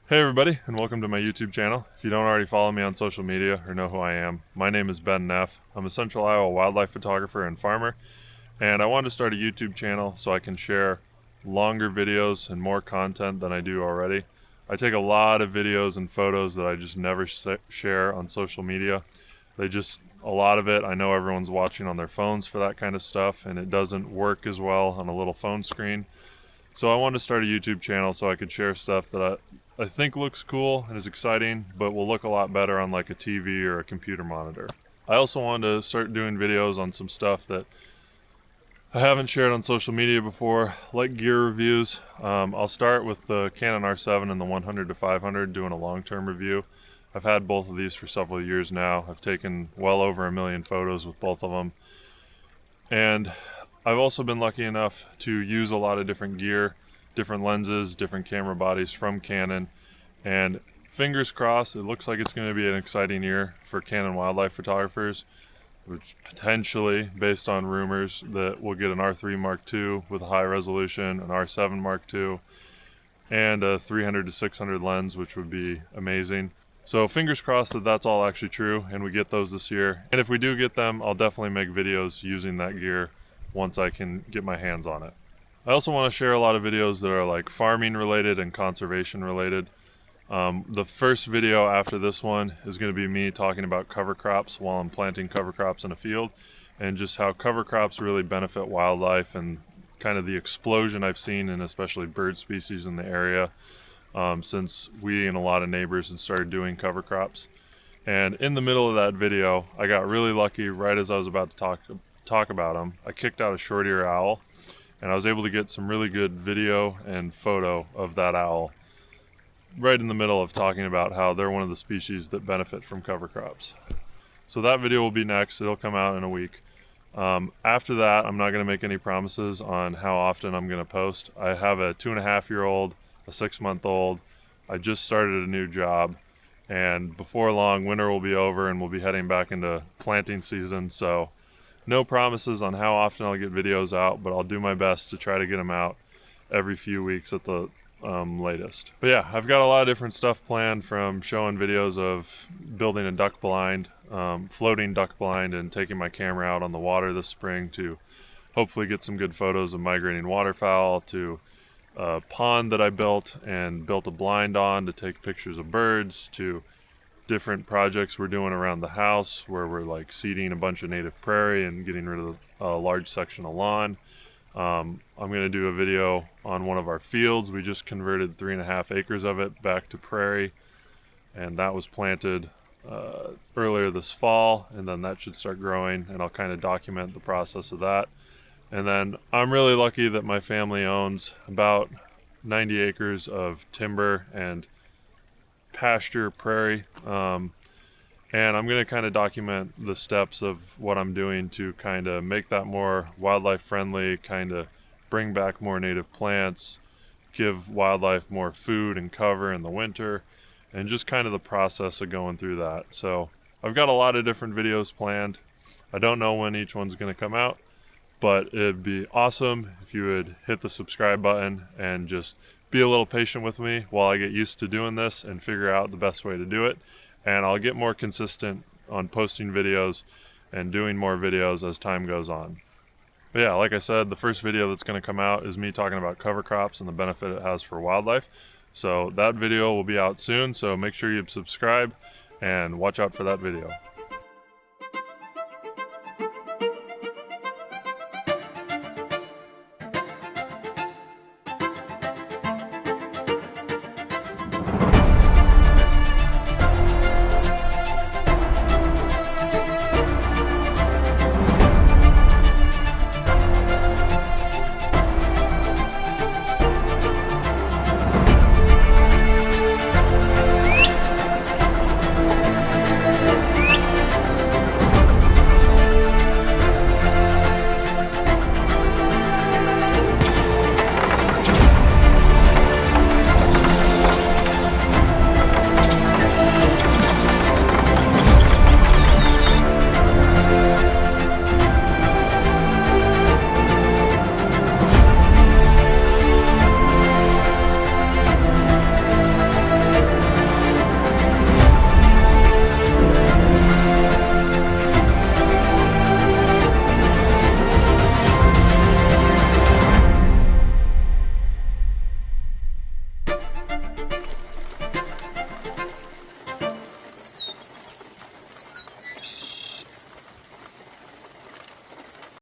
Hey everybody, and welcome to my YouTube channel. If you don't already follow me on social media or know who I am, my name is Ben Neff. I'm a Central Iowa wildlife photographer and farmer, and I wanted to start a YouTube channel so I can share longer videos and more content than I do already. I take a lot of videos and photos that I just never share on social media. A lot of it, I know everyone's watching on their phones for that kind of stuff, and it doesn't work as well on a little phone screen. So I wanted to start a YouTube channel so I could share stuff that I think looks cool and is exciting, but will look a lot better on like a TV or a computer monitor. I also wanted to start doing videos on some stuff that I haven't shared on social media before, like gear reviews. I'll start with the Canon R7 and the 100 to 500, doing a long-term review. I've had both of these for several years now. I've taken well over 1 million photos with both of them. And I've also been lucky enough to use a lot of different gear, different lenses, different camera bodies from Canon, and fingers crossed, it looks like it's going to be an exciting year for Canon wildlife photographers, which potentially, based on rumors, that we'll get an R3 Mark II with a high resolution, an R7 Mark II, and a 300 to 600 lens, which would be amazing. So fingers crossed that that's all actually true and we get those this year. And if we do get them, I'll definitely make videos using that gear once I can get my hands on it. I also want to share a lot of videos that are like farming related and conservation related. The first video after this one is going to be me talking about cover crops while I'm planting cover crops in a field, and just how cover crops really benefit wildlife and kind of the explosion I've seen in especially bird species in the area since we and a lot of neighbors had started doing cover crops. And in the middle of that video, I got really lucky. Right as I was about to talk about them, I kicked out a short-eared owl, and I was able to get some really good video and photo of that owl right in the middle of talking about how they're one of the species that benefit from cover crops. So that video will be next. It'll come out in a week. After that, I'm not going to make any promises on how often I'm going to post. I have a 2.5-year-old, a 6-month-old. I just started a new job, and before long, winter will be over and we'll be heading back into planting season. So no promises on how often I'll get videos out, but I'll do my best to try to get them out every few weeks at the latest. But yeah, I've got a lot of different stuff planned, from showing videos of building a duck blind, floating duck blind, and taking my camera out on the water this spring to hopefully get some good photos of migrating waterfowl, to a pond that I built a blind on to take pictures of birds, to different projects we're doing around the house where we're like seeding a bunch of native prairie and getting rid of a large section of lawn. I'm going to do a video on one of our fields. We just converted 3.5 acres of it back to prairie, and that was planted earlier this fall, and then that should start growing, and I'll kind of document the process of that. And then I'm really lucky that my family owns about 90 acres of timber and pasture prairie, and I'm going to kind of document the steps of what I'm doing to kind of make that more wildlife friendly, kind of bring back more native plants, give wildlife more food and cover in the winter, and just kind of the process of going through that. So I've got a lot of different videos planned. I don't know when each one's going to come out, but it'd be awesome if you would hit the subscribe button and just be a little patient with me while I get used to doing this and figure out the best way to do it. And I'll get more consistent on posting videos and doing more videos as time goes on. But yeah, like I said, the first video that's going to come out is me talking about cover crops and the benefit it has for wildlife. So that video will be out soon, so make sure you subscribe and watch out for that video.